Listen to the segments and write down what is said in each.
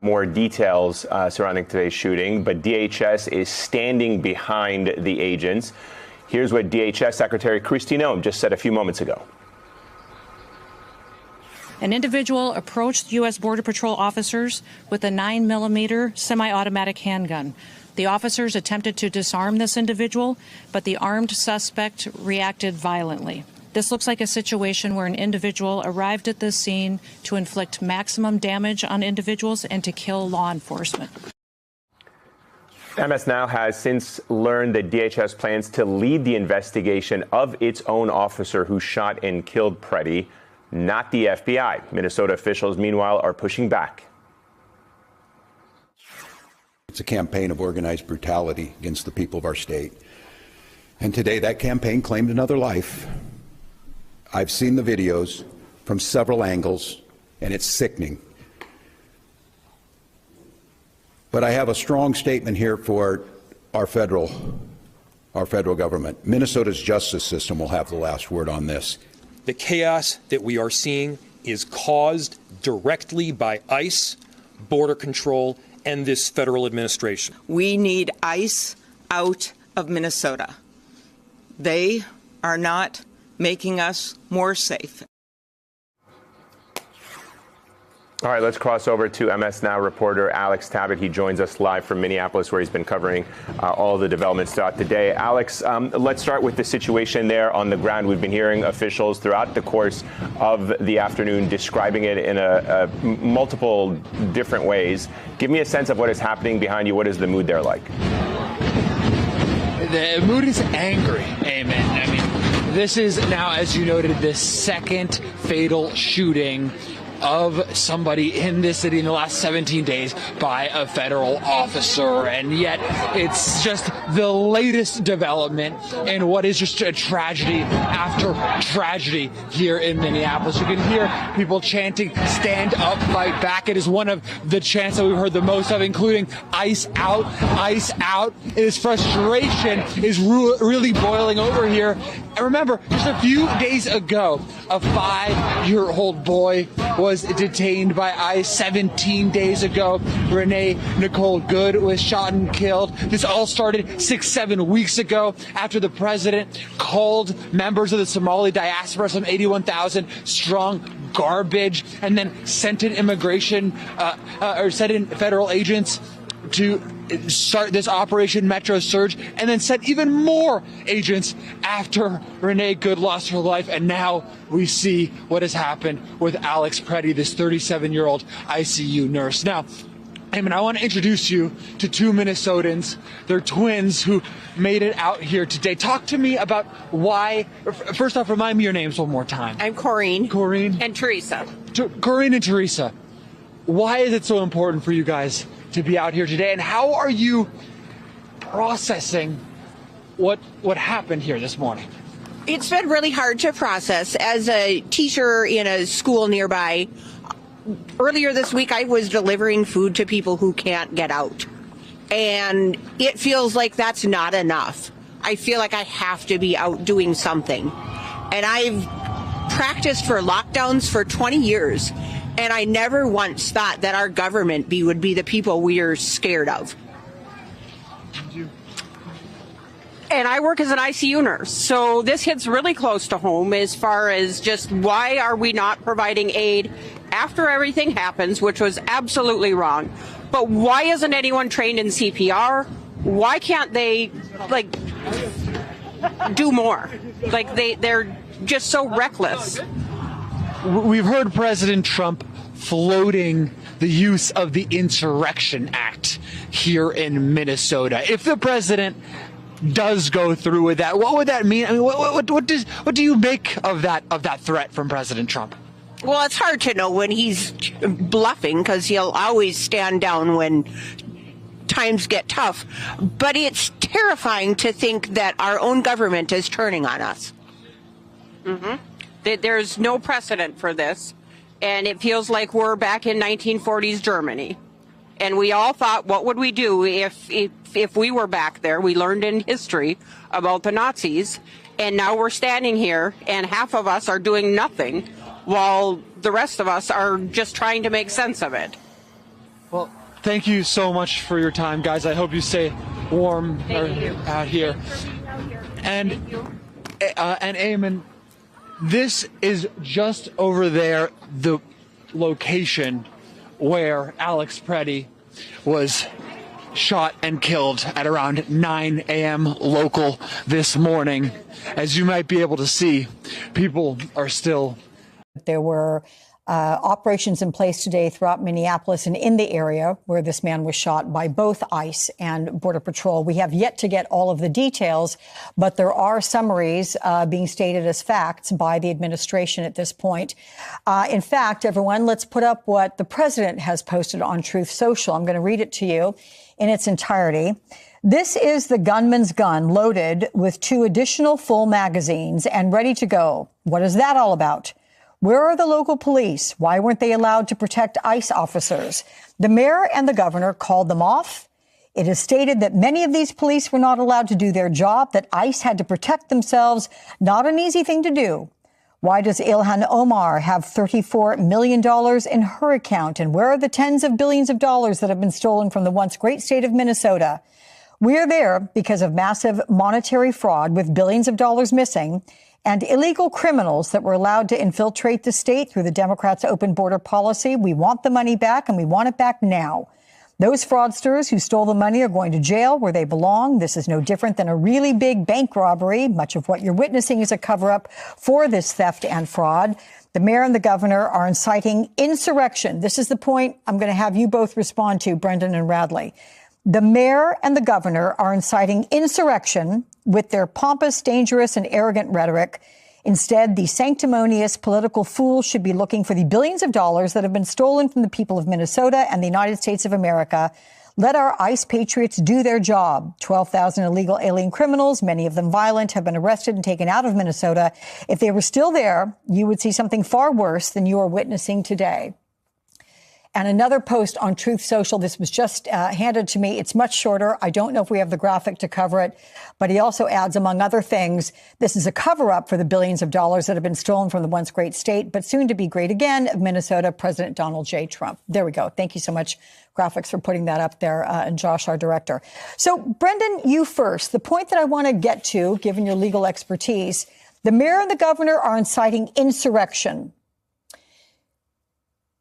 More details surrounding today's shooting, but DHS is standing behind the agents. Here's what DHS Secretary Kristi Noem just said a few moments ago. An individual approached U.S. Border Patrol officers with a 9mm semi-automatic handgun. The officers attempted to disarm this individual, but the armed suspect reacted violently. This looks like a situation where an individual arrived at this scene to inflict maximum damage on individuals and to kill law enforcement. MS Now has since learned that DHS plans to lead the investigation of its own officer who shot and killed Preddy, not the FBI. Minnesota officials, meanwhile, are pushing back. It's a campaign of organized brutality against the people of our state. And today that campaign claimed another life. I've seen the videos from several angles, and it's sickening. But I have a strong statement here for our federal government. Minnesota's justice system will have the last word on this. The chaos that we are seeing is caused directly by ICE, Border Control, and this federal administration. We need ICE out of Minnesota. They are not making us more safe. All right, let's cross over to MS Now reporter Alex Tabbitt. He joins us live from Minneapolis, where he's been covering all the developments throughout the day. Alex, let's start with the situation there on the ground. We've been hearing officials throughout the course of the afternoon describing it in multiple different ways. Give me a sense of what is happening behind you. What is the mood there like? The mood is angry, Amen. I mean, this is now, as you noted, the second fatal shooting of somebody in this city in the last 17 days by a federal officer, and yet it's just the latest development in what is just a tragedy after tragedy here in Minneapolis. You can hear people chanting, "Stand up, fight back." It is one of the chants that we've heard the most of, including "ICE out, ICE out." His frustration is really boiling over here. And remember, just a few days ago, a 5-year-old boy was detained by ICE. 17 days ago, Renee Nicole Good was shot and killed. This all started 6-7 weeks ago after the president called members of the Somali diaspora, some 81,000 strong, garbage, and then sent in sent in federal agents to start this Operation Metro Surge, and then sent even more agents after Renee Good lost her life. And now we see what has happened with Alex Preddy, this 37-year-old ICU nurse. Now, Eamon, I want to introduce you to two Minnesotans. They're twins who made it out here today. Talk to me about why. First off, remind me your names one more time. I'm Corrine. Corrine. And Teresa. Corrine and Teresa. Why is it so important for you guys to be out here today, and how are you processing what happened here this morning? It's been really hard to process. As a teacher in a school nearby, earlier this week I was delivering food to people who can't get out, and it feels like that's not enough. I feel like I have to be out doing something, and I've practiced for lockdowns for 20 years. And I never once thought that our government would be the people we are scared of. And I work as an ICU nurse, so this hits really close to home as far as just why are we not providing aid after everything happens, which was absolutely wrong. But why isn't anyone trained in CPR? Why can't they, do more? They're just so reckless. We've heard President Trump floating the use of the Insurrection Act here in Minnesota. If the president does go through with that, what would that mean? I mean, what do you make of that threat from President Trump? Well, it's hard to know when he's bluffing, because he'll always stand down when times get tough. But it's terrifying to think that our own government is turning on us. Mm-hmm. There's no precedent for this, and it feels like we're back in 1940s Germany. And we all thought, what would we do if we were back there? We learned in history about the Nazis, and now we're standing here, and half of us are doing nothing, while the rest of us are just trying to make sense of it. Well, thank you so much for your time, guys. I hope you stay warm out here. And Eamon, this is just over there, the location where Alex Preddy was shot and killed at around 9 a.m. local this morning. As you might be able to see, people are still. There were operations in place today throughout Minneapolis and in the area where this man was shot by both ICE and Border Patrol. We have yet to get all of the details, but there are summaries being stated as facts by the administration at this point. In fact, everyone, let's put up what the president has posted on Truth Social. I'm going to read it to you in its entirety. This is the gunman's gun loaded with 2 additional full magazines and ready to go. What is that all about? Where are the local police? Why weren't they allowed to protect ICE officers? The mayor and the governor called them off. It is stated that many of these police were not allowed to do their job, that ICE had to protect themselves. Not an easy thing to do. Why does Ilhan Omar have $34 million in her account? And where are the tens of billions of dollars that have been stolen from the once great state of Minnesota? We are there because of massive monetary fraud with billions of dollars missing and illegal criminals that were allowed to infiltrate the state through the Democrats' open border policy. We want the money back, and we want it back now. Those fraudsters who stole the money are going to jail where they belong. This is no different than a really big bank robbery. Much of what you're witnessing is a cover-up for this theft and fraud. The mayor and the governor are inciting insurrection. This is the point I'm going to have you both respond to, Brendan and Radley. The mayor and the governor are inciting insurrection with their pompous, dangerous, and arrogant rhetoric. Instead, the sanctimonious political fools should be looking for the billions of dollars that have been stolen from the people of Minnesota and the United States of America. Let our ICE patriots do their job. 12,000 illegal alien criminals, many of them violent, have been arrested and taken out of Minnesota. If they were still there, you would see something far worse than you are witnessing today. And another post on Truth Social. This was just handed to me. It's much shorter. I don't know if we have the graphic to cover it, but he also adds, among other things, this is a cover up for the billions of dollars that have been stolen from the once great state, but soon to be great again, of Minnesota, President Donald J. Trump. There we go. Thank you so much, Graphics, for putting that up there, and Josh, our director. So, Brendan, you first. The point that I want to get to, given your legal expertise, the mayor and the governor are inciting insurrection.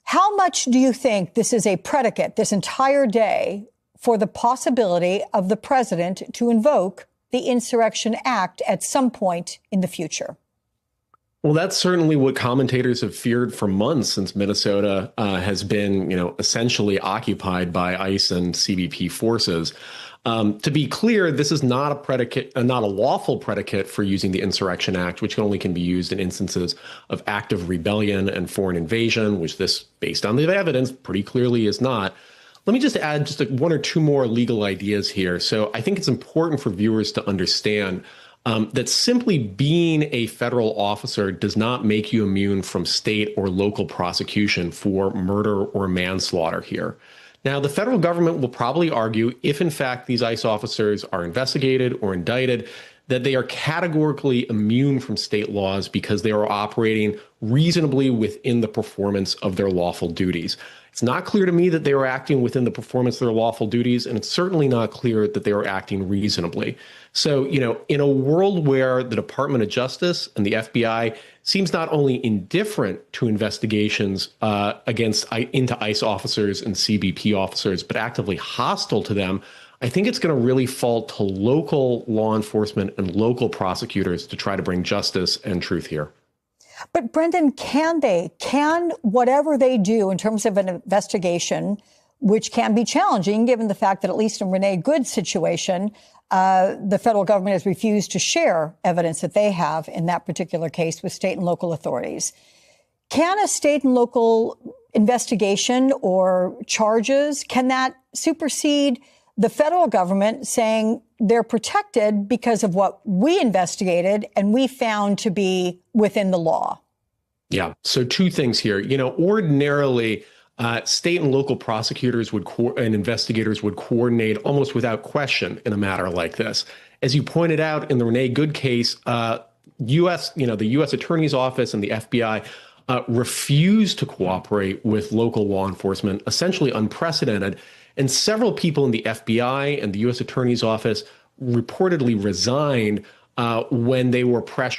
How much do you think this is a predicate, this entire day, for the possibility of the president to invoke the Insurrection Act at some point in the future? Well, that's certainly what commentators have feared for months, since Minnesota has been, essentially occupied by ICE and CBP forces. To be clear, this is not a predicate, not a lawful predicate for using the Insurrection Act, which only can be used in instances of active rebellion and foreign invasion, which this, based on the evidence, pretty clearly is not. Let me just add just one or two more legal ideas here. So I think it's important for viewers to understand that simply being a federal officer does not make you immune from state or local prosecution for murder or manslaughter here. Now, the federal government will probably argue, if in fact these ICE officers are investigated or indicted, that they are categorically immune from state laws because they are operating reasonably within the performance of their lawful duties. It's not clear to me that they are acting within the performance of their lawful duties, and it's certainly not clear that they are acting reasonably. So, in a world where the Department of Justice and the FBI seems not only indifferent to investigations into ICE officers and CBP officers, but actively hostile to them, I think it's going to really fall to local law enforcement and local prosecutors to try to bring justice and truth here. But Brendan, can whatever they do in terms of an investigation, which can be challenging given the fact that at least in Renee Good's situation, the federal government has refused to share evidence that they have in that particular case with state and local authorities. Can a state and local investigation or charges, can that supersede the federal government saying they're protected because of what we investigated and we found to be within the law? Yeah. So two things here. Ordinarily, state and local prosecutors and investigators would coordinate almost without question in a matter like this. As you pointed out in the Renee Good case, the U.S. Attorney's Office and the FBI refused to cooperate with local law enforcement, essentially unprecedented. And several people in the FBI and the U.S. Attorney's Office reportedly resigned when they were pressured